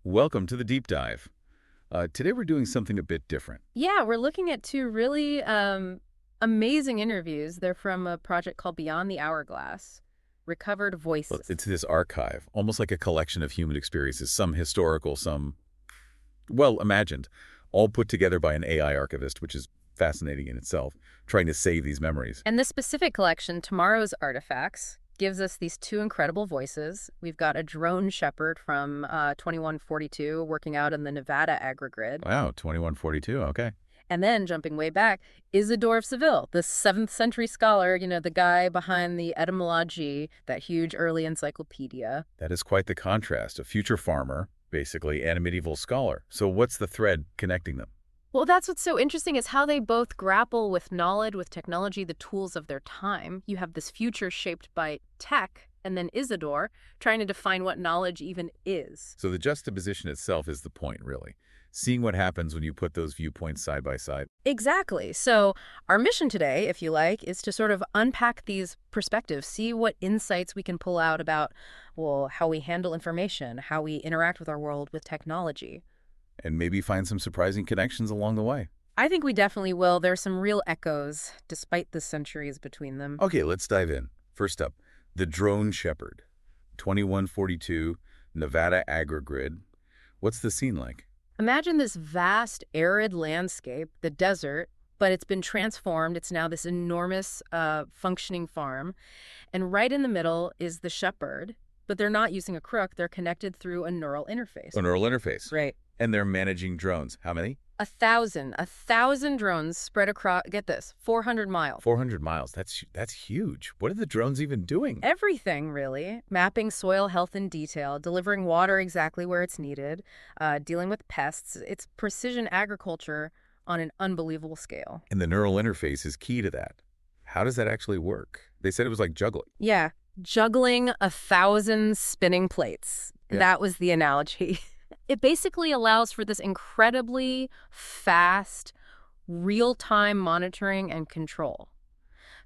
Welcome to the deep dive. Today we're doing something a bit different. Yeah, we're looking at two really amazing interviews. They're from a project called Beyond the Hourglass, Recovered Well, Voices. it's this archive, almost like a collection of human experiences, some historical, some, well, imagined, all put together by an AI archivist, which is fascinating in itself, trying to save these memories. And this specific collection, Tomorrow's Artifacts, gives us these two incredible voices. We've got a drone shepherd from 2142 working out in the Nevada agrigrid. Wow, 2142, okay. And then, jumping way back, Isidore of Seville, the 7th century scholar, the guy behind the Etymology, that huge early encyclopedia. That is quite the contrast, a future farmer, basically, and a medieval scholar. So what's the thread connecting them? Well, that's what's so interesting is how they both grapple with knowledge, with technology, the tools of their time. You have this future shaped by tech, and then Isidore trying to define what knowledge even is. So the juxtaposition itself is the point, really. Seeing what happens when you put those viewpoints side by side. Exactly. So our mission today, if you like, is to sort of unpack these perspectives, see what insights we can pull out about, well, how we handle information, how we interact with our world with technology. And maybe find some surprising connections along the way. I think we definitely will. There's some real echoes, despite the centuries between them. Okay, let's dive in. First up, the drone shepherd. 2142, Nevada agrigrid. What's the scene like? Imagine this vast, arid landscape, the desert, but it's been transformed. It's now this enormous, functioning farm. And right in the middle is the shepherd, but they're not using a crook. They're connected through a neural interface. A neural interface. Right. And they're managing drones. How many? 1,000 drones spread across, get this, 400 miles. 400 miles. That's huge. What are the drones even doing? Everything, really. Mapping soil health in detail, delivering water exactly where it's needed, dealing with pests. It's precision agriculture on an unbelievable scale. And the neural interface is key to that. How does that actually work? They said it was like juggling. Yeah, juggling 1,000 spinning plates. Yeah. That was the analogy. It basically allows for this incredibly fast, real-time monitoring and control.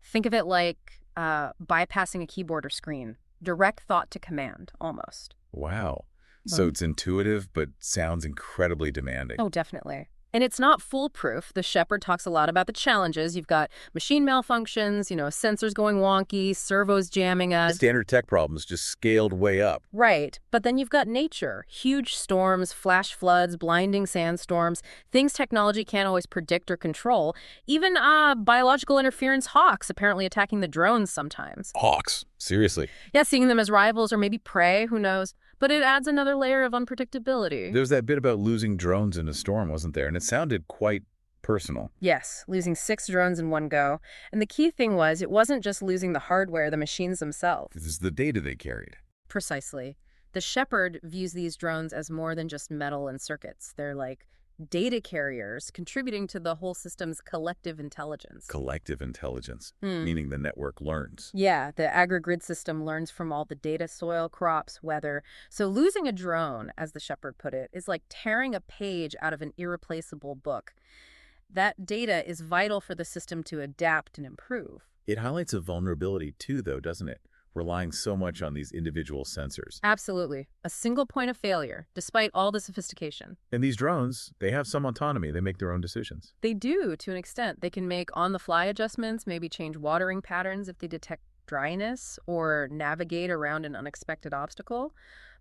Think of it like bypassing a keyboard or screen. Direct thought to command, almost. Wow. So it's intuitive, but sounds incredibly demanding. Oh, definitely. And it's not foolproof. The shepherd talks a lot about the challenges. You've got machine malfunctions, sensors going wonky, servos jamming us. Standard tech problems just scaled way up. Right. But then you've got nature. Huge storms, flash floods, blinding sandstorms, things technology can't always predict or control. Even biological interference hawks apparently attacking the drones sometimes. Hawks? Seriously? Yeah, seeing them as rivals or maybe prey, who knows? But it adds another layer of unpredictability. There was that bit about losing drones in a storm, wasn't there? And it sounded quite personal. Yes, losing 6 drones in one go. And the key thing was, it wasn't just losing the hardware, the machines themselves. This is the data they carried. Precisely. The shepherd views these drones as more than just metal and circuits. They're like data carriers contributing to the whole system's collective intelligence. Collective intelligence, meaning the network learns. Yeah, the agrigrid system learns from all the data, soil, crops, weather. So losing a drone, as the shepherd put it, is like tearing a page out of an irreplaceable book. That data is vital for the system to adapt and improve. It highlights a vulnerability too, though, doesn't it? Relying so much on these individual sensors. Absolutely. A single point of failure, despite all the sophistication. And these drones, they have some autonomy. They make their own decisions. They do, to an extent. They can make on-the-fly adjustments, maybe change watering patterns if they detect dryness, or navigate around an unexpected obstacle.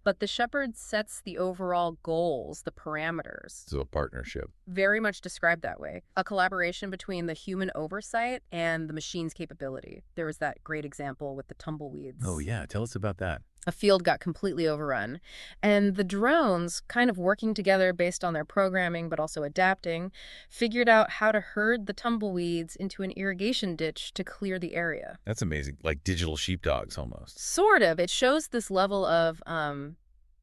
But the shepherd sets the overall goals, the parameters. So a partnership. Very much described that way. A collaboration between the human oversight and the machine's capability. There was that great example with the tumbleweeds. Oh, yeah. Tell us about that. A field got completely overrun. And the drones, kind of working together based on their programming but also adapting, figured out how to herd the tumbleweeds into an irrigation ditch to clear the area. That's amazing. Like digital sheepdogs almost. Sort of. It shows this level of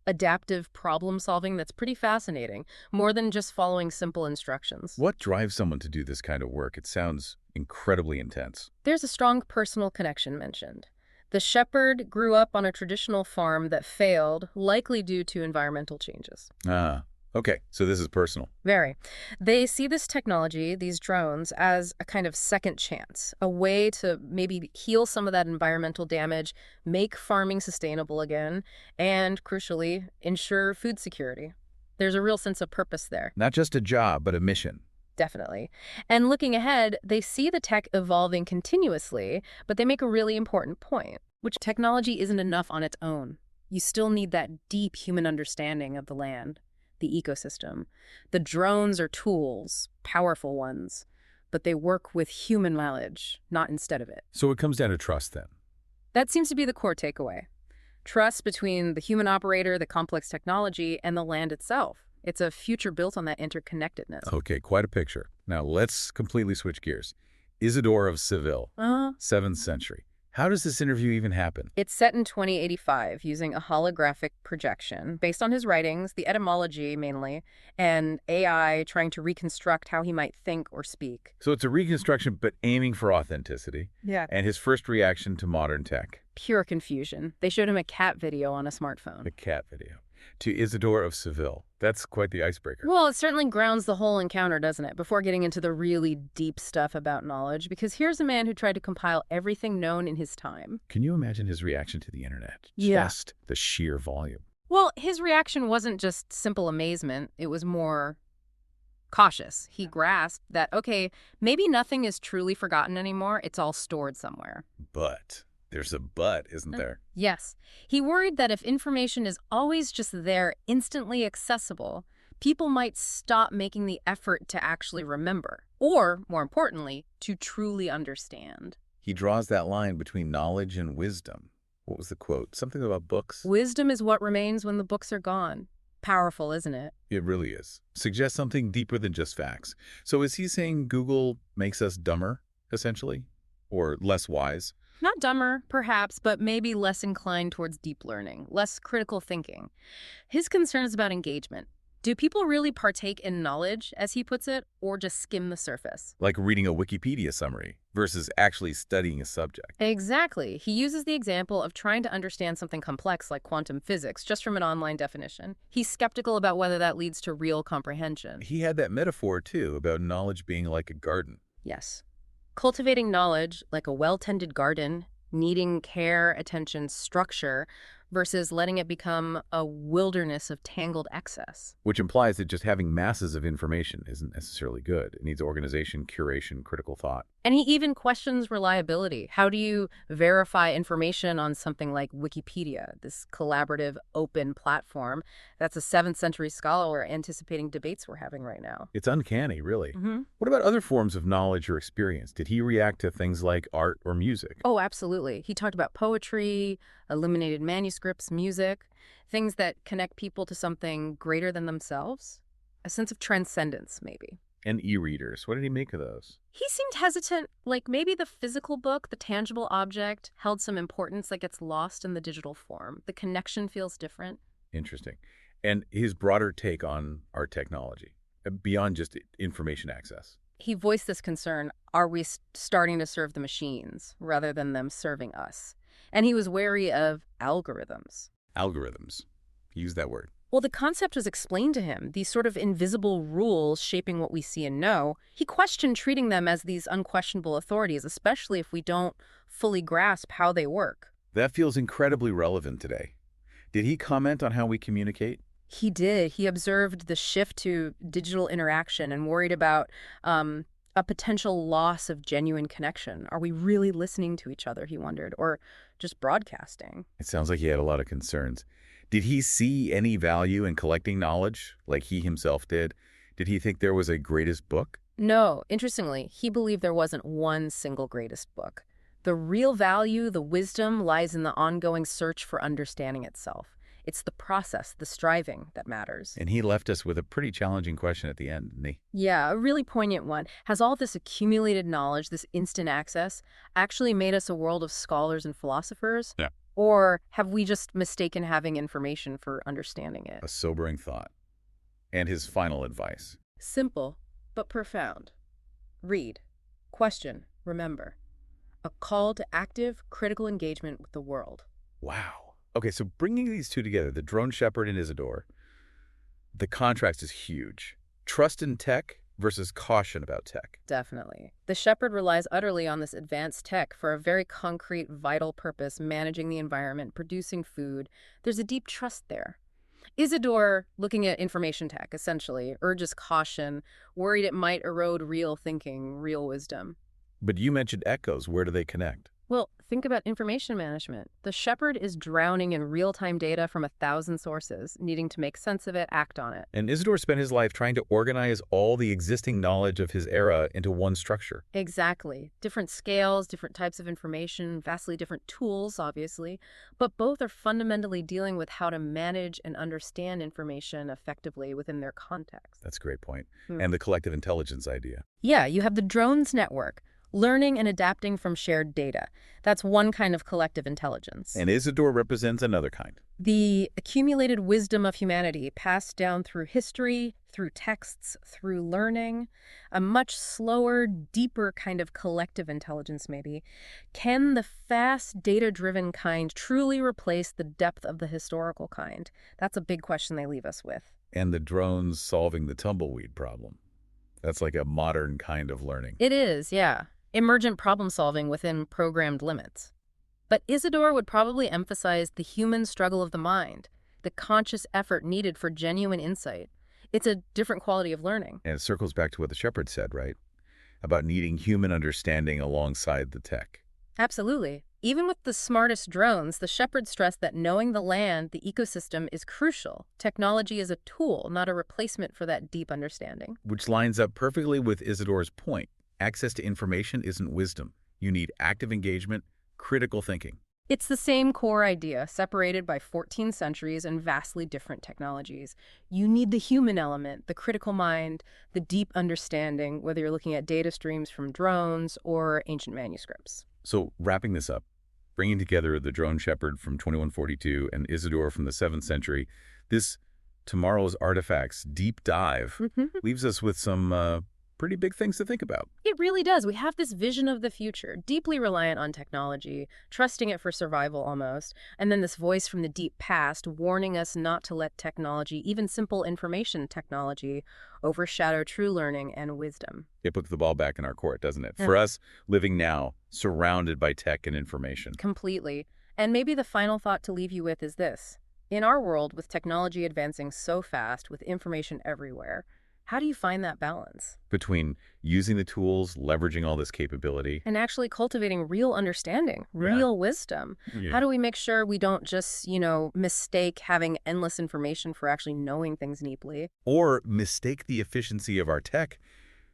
adaptive problem solving that's pretty fascinating, more than just following simple instructions. What drives someone to do this kind of work? It sounds incredibly intense. There's a strong personal connection mentioned. The shepherd grew up on a traditional farm that failed, likely due to environmental changes. Ah, okay. So this is personal. Very. They see this technology, these drones, as a kind of second chance, a way to maybe heal some of that environmental damage, make farming sustainable again, and, crucially, ensure food security. There's a real sense of purpose there. Not just a job, but a mission. Definitely. And looking ahead, they see the tech evolving continuously, but they make a really important point, which technology isn't enough on its own. You still need that deep human understanding of the land, the ecosystem. The drones are tools, powerful ones, but they work with human knowledge, not instead of it. So it comes down to trust then. That seems to be the core takeaway. Trust between the human operator, the complex technology, and the land itself. It's a future built on that interconnectedness. Okay, quite a picture. Now let's completely switch gears. Isidore of Seville, 7th century. How does this interview even happen? It's set in 2085 using a holographic projection based on his writings, the etymology mainly, and AI trying to reconstruct how he might think or speak. So it's a reconstruction, but aiming for authenticity. Yeah. And his first reaction to modern tech. Pure confusion. They showed him a cat video on a smartphone. The cat video. To Isidore of Seville. That's quite the icebreaker. Well, it certainly grounds the whole encounter, doesn't it? Before getting into the really deep stuff about knowledge, because here's a man who tried to compile everything known in his time. Can you imagine his reaction to the internet? Yeah. Just the sheer volume. Well, his reaction wasn't just simple amazement. It was more cautious. He grasped that, okay, maybe nothing is truly forgotten anymore. It's all stored somewhere. But there's a but, isn't there? Yes. He worried that if information is always just there, instantly accessible, people might stop making the effort to actually remember, or, more importantly, to truly understand. He draws that line between knowledge and wisdom. What was the quote? Something about books? Wisdom is what remains when the books are gone. Powerful, isn't it? It really is. Suggests something deeper than just facts. So is he saying Google makes us dumber, essentially? Or less wise? Not dumber, perhaps, but maybe less inclined towards deep learning, less critical thinking. His concern is about engagement. Do people really partake in knowledge, as he puts it, or just skim the surface? Like reading a Wikipedia summary versus actually studying a subject. Exactly. He uses the example of trying to understand something complex like quantum physics, just from an online definition. He's skeptical about whether that leads to real comprehension. He had that metaphor, too, about knowledge being like a garden. Yes. Cultivating knowledge, like a well-tended garden, needing care, attention, structure, versus letting it become a wilderness of tangled excess. Which implies that just having masses of information isn't necessarily good. It needs organization, curation, critical thought. And he even questions reliability. How do you verify information on something like Wikipedia, this collaborative, open platform? That's a 7th century scholar anticipating debates we're having right now. It's uncanny, really. What about other forms of knowledge or experience? Did he react to things like art or music? Oh, absolutely. He talked about poetry, illuminated manuscripts, music, things that connect people to something greater than themselves. A sense of transcendence, maybe. And e-readers. What did he make of those? He seemed hesitant, like maybe the physical book, the tangible object, held some importance that gets lost in the digital form. The connection feels different. Interesting. And his broader take on our technology, beyond just information access. He voiced this concern, are we starting to serve the machines rather than them serving us? And he was wary of algorithms. Algorithms. He used that word. Well, the concept was explained to him, these sort of invisible rules shaping what we see and know. He questioned treating them as these unquestionable authorities, especially if we don't fully grasp how they work. That feels incredibly relevant today. Did he comment on how we communicate? He did. He observed the shift to digital interaction and worried about a potential loss of genuine connection. Are we really listening to each other, he wondered, or just broadcasting? It sounds like he had a lot of concerns. Did he see any value in collecting knowledge, like he himself did? Did he think there was a greatest book? No. Interestingly, he believed there wasn't one single greatest book. The real value, the wisdom, lies in the ongoing search for understanding itself. It's the process, the striving, that matters. And he left us with a pretty challenging question at the end, didn't he? Yeah, a really poignant one. Has all this accumulated knowledge, this instant access, actually made us a world of scholars and philosophers? Yeah. Or have we just mistaken having information for understanding it? A sobering thought. And his final advice. Simple, but profound. Read, question, remember. A call to active, critical engagement with the world. Wow. Okay, so bringing these two together, the drone shepherd and Isidore, the contrast is huge. Trust in tech versus caution about tech. Definitely. The shepherd relies utterly on this advanced tech for a very concrete, vital purpose, managing the environment, producing food. There's a deep trust there. Isidore, looking at information tech, essentially, urges caution, worried it might erode real thinking, real wisdom. But you mentioned echoes. Where do they connect? Well, think about information management. The shepherd is drowning in real-time data from 1,000 sources, needing to make sense of it, act on it. And Isidore spent his life trying to organize all the existing knowledge of his era into one structure. Exactly. Different scales, different types of information, vastly different tools, obviously, but both are fundamentally dealing with how to manage and understand information effectively within their context. That's a great point. And the collective intelligence idea. Yeah, you have the drones network, learning and adapting from shared data. That's one kind of collective intelligence. And Isidore represents another kind. The accumulated wisdom of humanity passed down through history, through texts, through learning, a much slower, deeper kind of collective intelligence maybe. Can the fast, data-driven kind truly replace the depth of the historical kind? That's a big question they leave us with. And the drones solving the tumbleweed problem. That's like a modern kind of learning. It is, yeah. Emergent problem solving within programmed limits. But Isidore would probably emphasize the human struggle of the mind, the conscious effort needed for genuine insight. It's a different quality of learning. And it circles back to what the shepherd said, right? About needing human understanding alongside the tech. Absolutely. Even with the smartest drones, the shepherd stressed that knowing the land, the ecosystem, is crucial. Technology is a tool, not a replacement for that deep understanding. Which lines up perfectly with Isidore's point. Access to information isn't wisdom. You need active engagement, critical thinking. It's the same core idea, separated by 14 centuries and vastly different technologies. You need the human element, the critical mind, the deep understanding, whether you're looking at data streams from drones or ancient manuscripts. So wrapping this up, bringing together the drone shepherd from 2142 and Isidore from the 7th century, this Tomorrow's Artifacts deep dive leaves us with some pretty big things to think about. It really does. We have this vision of the future, deeply reliant on technology, trusting it for survival almost, and then this voice from the deep past warning us not to let technology, even simple information technology, overshadow true learning and wisdom. It puts the ball back in our court, doesn't it? For us, living now, surrounded by tech and information. Completely. And maybe the final thought to leave you with is this. In our world, with technology advancing so fast, with information everywhere, how do you find that balance? Between using the tools, leveraging all this capability, and actually cultivating real understanding, real wisdom. How do we make sure we don't just, mistake having endless information for actually knowing things deeply? Or mistake the efficiency of our tech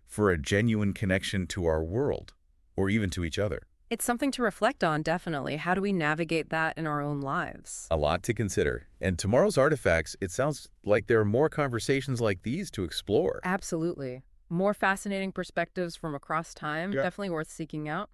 for a genuine connection to our world, or even to each other? It's something to reflect on, definitely. How do we navigate that in our own lives? A lot to consider. And Tomorrow's Artifacts, it sounds like there are more conversations like these to explore. Absolutely. More fascinating perspectives from across time, definitely worth seeking out.